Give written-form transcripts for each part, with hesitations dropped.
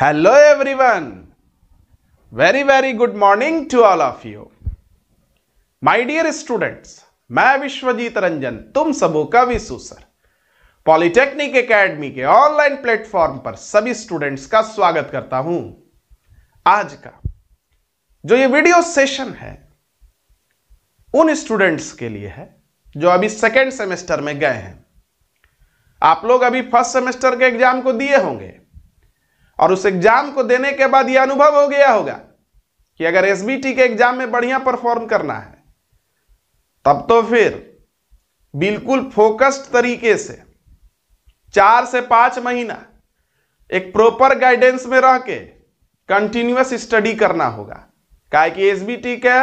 Hello everyone. Very good morning to all of you. My dear students, मैं विश्वजीत रंजन तुम सबों का विशु सर पॉलिटेक्निक एकेडमी के ऑनलाइन प्लेटफॉर्म पर सभी स्टूडेंट्स का स्वागत करता हूं। आज का जो ये वीडियो सेशन है उन स्टूडेंट्स के लिए है जो अभी सेकेंड सेमेस्टर में गए हैं। आप लोग अभी फर्स्ट सेमेस्टर के एग्जाम को दिए होंगे और उस एग्जाम को देने के बाद यह अनुभव हो गया होगा कि अगर एसबीटी के एग्जाम में बढ़िया परफॉर्म करना है तब तो फिर बिल्कुल फोकस्ड तरीके से 4 से 5 महीना एक प्रॉपर गाइडेंस में रह के कंटिन्यूअस स्टडी करना होगा। काहे कि एसबीटी का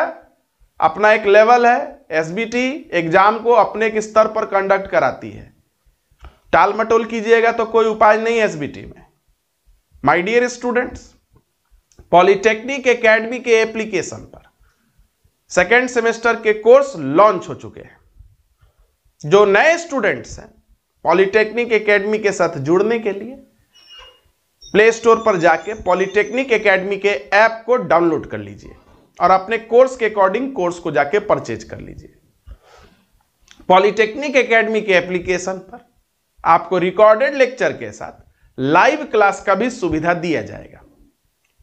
अपना एक लेवल है। एसबीटी एग्जाम को अपने के स्तर पर कंडक्ट कराती है। टाल मटोल कीजिएगा तो कोई उपाय नहीं है एसबीटी में। My dear students, polytechnic academy के एप्लीकेशन पर सेकेंड सेमेस्टर के कोर्स लॉन्च हो चुके हैं। जो नए स्टूडेंट्स हैं पॉलिटेक्निक एकेडमी के साथ जुड़ने के लिए प्ले स्टोर पर जाके पॉलिटेक्निक एकेडमी के ऐप को डाउनलोड कर लीजिए और अपने कोर्स के अकॉर्डिंग कोर्स को जाके परचेज कर लीजिए। पॉलिटेक्निक एकेडमी के एप्लीकेशन पर आपको रिकॉर्डेड लेक्चर के साथ लाइव क्लास का भी सुविधा दिया जाएगा।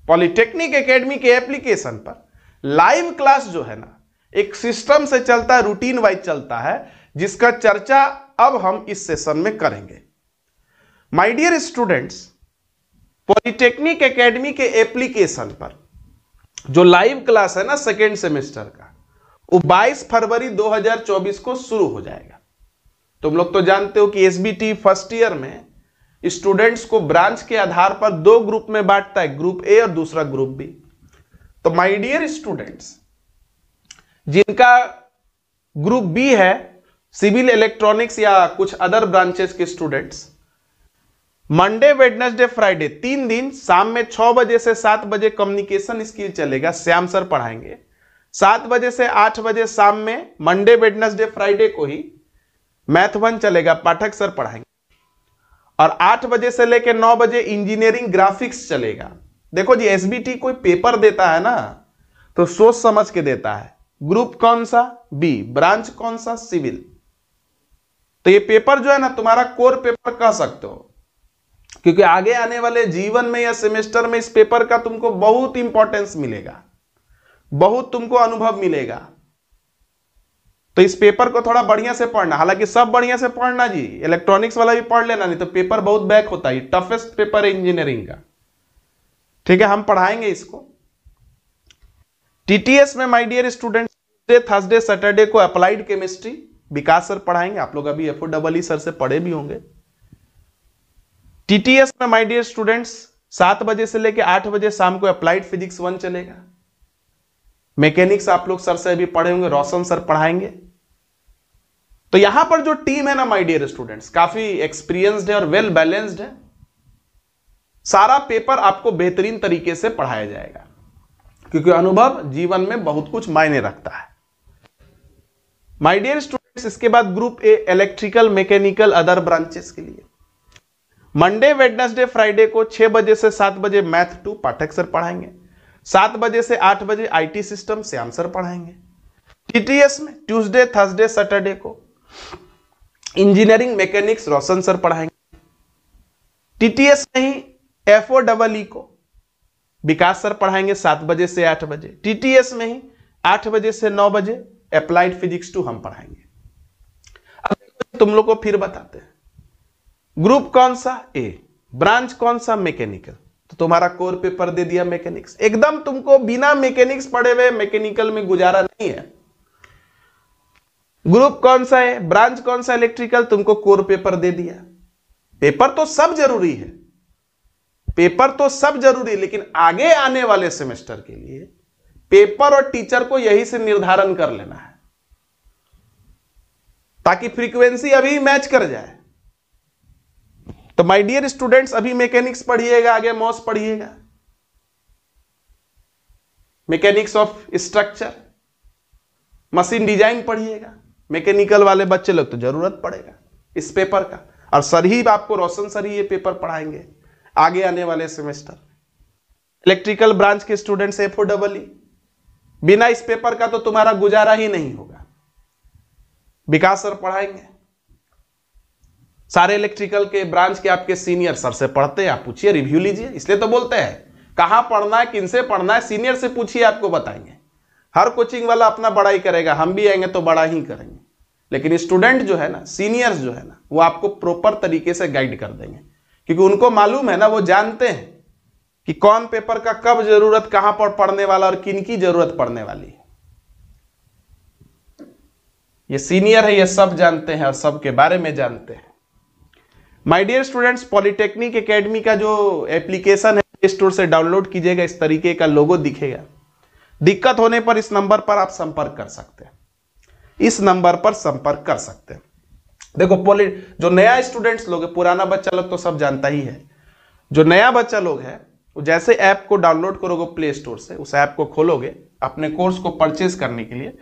पॉलिटेक्निक एकेडमी के एप्लीकेशन पर लाइव क्लास जो है ना एक सिस्टम से चलता है, रूटीन वाइज चलता है, जिसका चर्चा अब हम इस सेशन में करेंगे। My dear students, polytechnic academy के एप्लीकेशन पर जो लाइव क्लास है ना सेकेंड सेमेस्टर का, वो 22 फरवरी 2024 को शुरू हो जाएगा। तुम लोग तो जानते हो कि एसबीटी फर्स्ट ईयर में स्टूडेंट्स को ब्रांच के आधार पर 2 ग्रुप में बांटता है, ग्रुप ए और दूसरा ग्रुप बी। तो माय डियर स्टूडेंट्स, जिनका ग्रुप बी है सिविल इलेक्ट्रॉनिक्स या कुछ अदर ब्रांचेस के स्टूडेंट्स, मंडे वेडनेसडे फ्राइडे 3 दिन शाम में 6 बजे से 7 बजे कम्युनिकेशन स्किल चलेगा, श्याम सर पढ़ाएंगे। 7 बजे से 8 बजे शाम में मंडे वेडनेसडे फ्राइडे को ही मैथ 1 चलेगा, पाठक सर पढ़ाएंगे। और 8 बजे से लेकर 9 बजे इंजीनियरिंग ग्राफिक्स चलेगा। देखो जी, एसबीटी कोई पेपर देता है ना तो सोच समझ के देता है। ग्रुप कौन सा? बी। ब्रांच कौन सा? सिविल। तो ये पेपर जो है ना तुम्हारा कोर पेपर कह सकते हो, क्योंकि आगे आने वाले जीवन में या सेमेस्टर में इस पेपर का तुमको बहुत इंपॉर्टेंस मिलेगा, बहुत तुमको अनुभव मिलेगा। तो इस पेपर को थोड़ा बढ़िया से पढ़ना। हालांकि सब बढ़िया से पढ़ना जी, इलेक्ट्रॉनिक्स वाला भी पढ़ लेना, नहीं तो पेपर बहुत बैक होता है। टफेस्ट पेपर है इंजीनियरिंग का। ठीक है, हम पढ़ाएंगे इसको। टीटीएस में my dear student Thursday Saturday को अप्लाइड केमिस्ट्री विकास सर पढ़ाएंगे। आप लोग अभी एफओडब्ल्यू सर से पढ़े भी होंगे। टीटीएस में माय डियर स्टूडेंट्स 7 बजे से लेकर 8 बजे शाम को अप्लाइड फिजिक्स 1 चलेगा। मैकेनिक्स आप लोग सर से अभी पढ़े होंगे, रोशन सर पढ़ाएंगे। तो यहां पर जो टीम है ना माय डियर स्टूडेंट्स, काफी एक्सपीरियंस्ड है और वेल बैलेंस्ड है। सारा पेपर आपको बेहतरीन तरीके से पढ़ाया जाएगा, क्योंकि अनुभव जीवन में बहुत कुछ मायने रखता है। माय डियर स्टूडेंट्स, इसके बाद group A electrical mechanical other branches के लिए मंडे वेडनेसडे फ्राइडे को 6 बजे से 7 बजे मैथ 2 पाठक सर पढ़ाएंगे। 7 बजे से 8 बजे आईटी सिस्टम श्याम सर पढ़ाएंगे। टीटीएस में ट्यूसडे थर्सडे सैटरडे को इंजीनियरिंग मैकेनिक्स रोशन सर पढ़ाएंगे। टीटीएस में ही एफओडब्ल्यू को विकास सर पढ़ाएंगे 7 बजे से 8 बजे। टीटीएस में ही 8 बजे से 9 बजे अप्लाइड फिजिक्स 2 हम पढ़ाएंगे। अब तुम लोग को फिर बताते हैं, ग्रुप कौन सा? ए। ब्रांच कौन सा? मैकेनिकल। तो तुम्हारा कोर पेपर दे दिया मैकेनिक्स। एकदम तुमको बिना मैकेनिक्स पढ़े हुए मैकेनिकल में गुजारा नहीं है। ग्रुप कौन सा है? ब्रांच कौन सा? इलेक्ट्रिकल। तुमको कोर पेपर दे दिया। पेपर तो सब जरूरी है, पेपर तो सब जरूरी है, लेकिन आगे आने वाले सेमेस्टर के लिए पेपर और टीचर को यही से निर्धारण कर लेना है, ताकि फ्रीक्वेंसी अभी मैच कर जाए। तो माय डियर स्टूडेंट्स, अभी मैकेनिक्स पढ़िएगा, आगे मॉस पढ़िएगा, mechanics of structure, machine design पढ़िएगा। मैकेनिकल वाले बच्चे लोग तो जरूरत पड़ेगा इस पेपर का, और सर ही आपको, रोशन सर ही ये पेपर पढ़ाएंगे आगे आने वाले सेमेस्टर। इलेक्ट्रिकल ब्रांच के स्टूडेंट्स FOEE, बिना इस पेपर का तो तुम्हारा गुजारा ही नहीं होगा। विकास सर पढ़ाएंगे, सारे इलेक्ट्रिकल के ब्रांच के आपके सीनियर सर से पढ़ते हैं, आप पूछिए, रिव्यू लीजिए। इसलिए तो बोलते हैं कहां पढ़ना है, किनसे पढ़ना है, सीनियर से पूछिए, आपको बताएंगे। हर कोचिंग वाला अपना बड़ाई करेगा, हम भी आएंगे तो बड़ा ही करेंगे, लेकिन स्टूडेंट जो है ना, सीनियर्स जो है ना, वो आपको प्रॉपर तरीके से गाइड कर देंगे, क्योंकि उनको मालूम है ना, वो जानते हैं कि कौन पेपर का कब जरूरत, कहां पर पढ़ने वाला और किन की जरूरत पड़ने वाली है। ये सीनियर है, ये सब जानते हैं और सब के बारे में जानते हैं। My dear students, polytechnic academy का जो एप्लीकेशन है प्ले स्टोर से डाउनलोड कीजिएगा, इस तरीके का लोगो दिखेगा। दिक्कत होने पर इस नंबर पर आप संपर्क कर सकते हैं, इस नंबर पर संपर्क कर सकते हैं। देखो जो नया स्टूडेंट्स लोग है, पुराना बच्चा लोग तो सब जानता ही है, जो नया बच्चा लोग है वो जैसे ऐप को डाउनलोड करोगे प्ले स्टोर से, उस ऐप को खोलोगे अपने कोर्स को परचेज करने के लिए,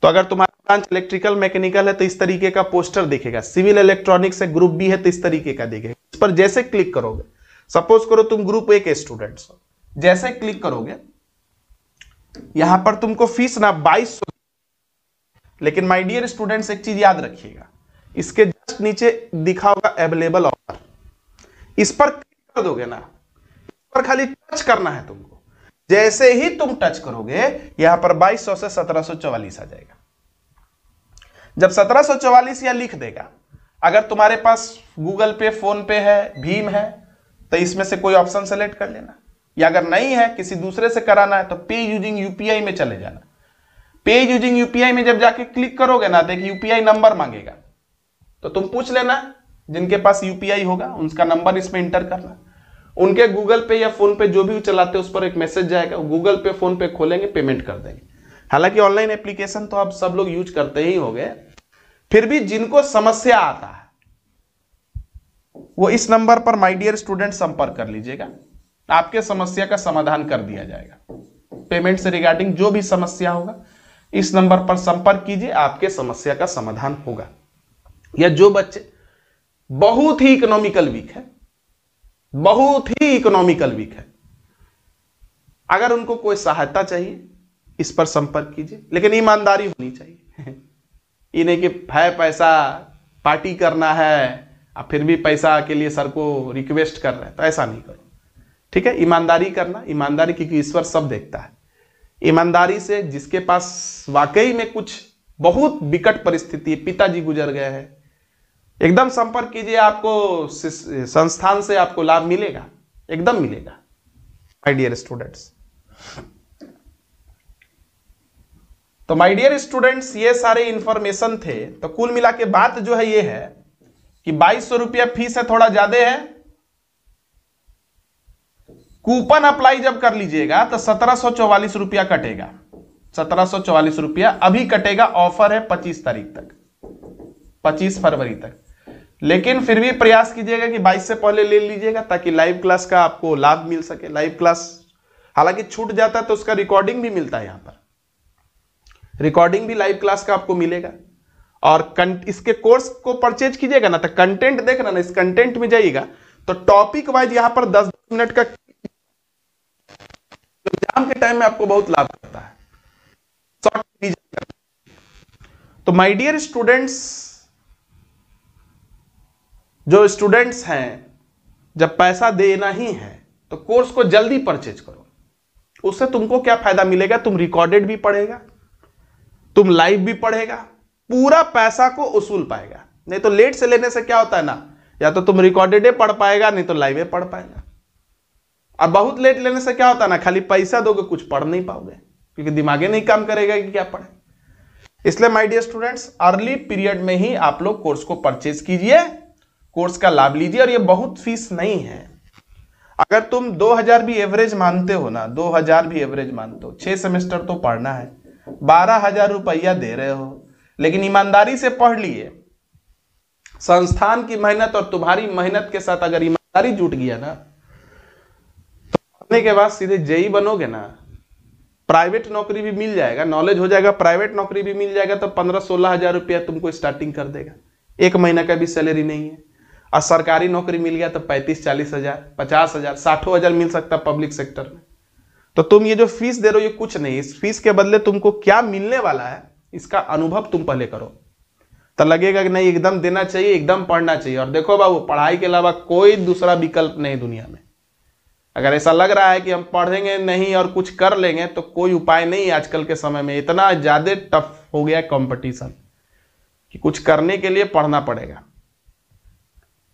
तो अगर तुम्हारा ब्रांच इलेक्ट्रिकल मैकेनिकल है तो इस तरीके का पोस्टर दिखेगा, सिविल इलेक्ट्रॉनिक्स है, ग्रुप बी है तो इस तरीके का दिखेगा। इस पर जैसे क्लिक करोगे, सपोज करो तुम ग्रुप ए के स्टूडेंट्स हो, जैसे क्लिक करोगे यहां पर तुमको फीस ना 2200, लेकिन माय डियर स्टूडेंट्स एक चीज याद रखिएगा, इसके जस्ट नीचे दिखा होगा अवेलेबल ऑफर, इस पर क्लिक कर दोगे ना, इस पर खाली टच करना है तुमको। जैसे ही तुम टच करोगे यहां पर 2200 से 1744 आ जाएगा। जब 1744 यह लिख देगा, अगर तुम्हारे पास गूगल पे, फोन पे है, भीम है, तो इसमें से कोई ऑप्शन सेलेक्ट कर लेना, या अगर नहीं है, किसी दूसरे से कराना है, तो पे यूजिंग यूपीआई में चले जाना। पे यूजिंग यूपीआई में जब जाके क्लिक करोगे ना, तो एक यूपीआई नंबर मांगेगा, तो तुम पूछ लेना, जिनके पास यूपीआई होगा उनका नंबर इसमें इंटर करना। उनके गूगल पे या फोन पे जो भी चलाते हैं उस पर एक मैसेज जाएगा, गूगल पे फोन पे खोलेंगे, पेमेंट कर देंगे। हालांकि ऑनलाइन एप्लीकेशन तो आप सब लोग यूज करते ही होंगे, फिर भी जिनको समस्या आता है वो इस नंबर पर माय डियर स्टूडेंट संपर्क कर लीजिएगा, आपके समस्या का समाधान कर दिया जाएगा। पेमेंट से रिगार्डिंग जो भी समस्या होगा इस नंबर पर संपर्क कीजिए, आपके समस्या का समाधान होगा। या जो बच्चे बहुत ही इकोनॉमिकल वीक है, बहुत ही इकोनॉमिकल वीक है, अगर उनको कोई सहायता चाहिए इस पर संपर्क कीजिए, लेकिन ईमानदारी होनी चाहिए। ये नहीं कि है पैसा पार्टी करना है और फिर भी पैसा के लिए सर को रिक्वेस्ट कर रहे हैं, तो ऐसा नहीं करो, ठीक है। ईमानदारी करना, ईमानदारी, क्योंकि ईश्वर सब देखता है। ईमानदारी से जिसके पास वाकई में कुछ बहुत विकट परिस्थिति है, पिताजी गुजर गए हैं, एकदम संपर्क कीजिए, आपको संस्थान से आपको लाभ मिलेगा, एकदम मिलेगा माय डियर स्टूडेंट्स। तो माय डियर स्टूडेंट्स ये सारे इंफॉर्मेशन थे। तो कुल मिला के बात जो है ये है कि 2200 रुपया फीस है, थोड़ा ज्यादा है। कूपन अप्लाई जब कर लीजिएगा तो 1744 रुपया कटेगा, 1744 रुपया अभी कटेगा। ऑफर है 25 तारीख तक, 25 फरवरी तक, लेकिन फिर भी प्रयास कीजिएगा कि 22 से पहले ले लीजिएगा ताकि लाइव क्लास का आपको लाभ मिल सके। लाइव क्लास हालांकि छूट जाता है तो उसका रिकॉर्डिंग भी मिलता है, यहां पर रिकॉर्डिंग भी लाइव क्लास का आपको मिलेगा। और इसके कोर्स को परचेज कीजिएगा ना, तो कंटेंट देख रहा ना, इस कंटेंट में जाइएगा तो टॉपिक वाइज यहां पर 10 मिनट का एग्जाम के टाइम में आपको बहुत लाभ करता है, शॉर्ट रिवीजन करता। तो माय डियर स्टूडेंट्स, जो स्टूडेंट्स हैं, जब पैसा देना ही है तो कोर्स को जल्दी परचेज करो। उससे तुमको क्या फायदा मिलेगा, तुम रिकॉर्डेड भी पढ़ेगा, तुम लाइव भी पढ़ेगा, पूरा पैसा को वसूल पाएगा। नहीं तो लेट से लेने से क्या होता है ना, या तो तुम रिकॉर्डेड पढ़ पाएगा, नहीं तो लाइव पढ़ पाएगा। अब बहुत लेट लेने से क्या होता है ना, खाली पैसा दोगे कुछ पढ़ नहीं पाओगे, क्योंकि दिमागे नहीं काम करेगा कि क्या पढ़े। इसलिए my dear students, early period में ही आप लोग कोर्स को परचेज कीजिए, कोर्स का लाभ लीजिए। और ये बहुत फीस नहीं है, अगर तुम 2000 भी एवरेज मानते हो ना, 2000 भी एवरेज मानते हो, 6 सेमेस्टर तो पढ़ना है, 12,000 रुपया दे रहे हो, लेकिन ईमानदारी से पढ़ लिए। संस्थान की मेहनत और तुम्हारी मेहनत के साथ अगर ईमानदारी जुट गया ना, तो पढ़ने के बाद सीधे जेई बनोगे ना, प्राइवेट नौकरी भी मिल जाएगा, नॉलेज हो जाएगा, प्राइवेट नौकरी भी मिल जाएगा, तो 15-16 हजार रुपया तुमको स्टार्टिंग कर देगा, 1 महीना का भी सैलरी नहीं है। और सरकारी नौकरी मिल गया तो 35-40 हजार, 50 हजार, 60 हजार मिल सकता पब्लिक सेक्टर में। तो तुम ये जो फीस दे रहे हो ये कुछ नहीं, इस फीस के बदले तुमको क्या मिलने वाला है इसका अनुभव तुम पहले करो, तो लगेगा कि नहीं एकदम देना चाहिए, एकदम पढ़ना चाहिए। और देखो बाबू, पढ़ाई के अलावा कोई दूसरा विकल्प नहीं दुनिया में। अगर ऐसा लग रहा है कि हम पढ़ेंगे नहीं और कुछ कर लेंगे तो कोई उपाय नहीं। आजकल के समय में इतना ज्यादा टफ हो गया कंपटीशन कि कुछ करने के लिए पढ़ना पड़ेगा।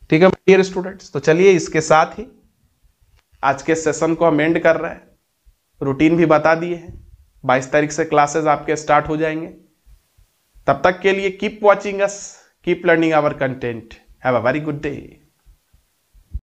ठीक है डियर स्टूडेंट्स, तो चलिए इसके साथ ही आज के सेशन को हम एंड कर रहे हैं। रूटीन भी बता दिए हैं, 22 तारीख से क्लासेस आपके स्टार्ट हो जाएंगे। तब तक के लिए keep watching us, keep learning our content. Have a very good day.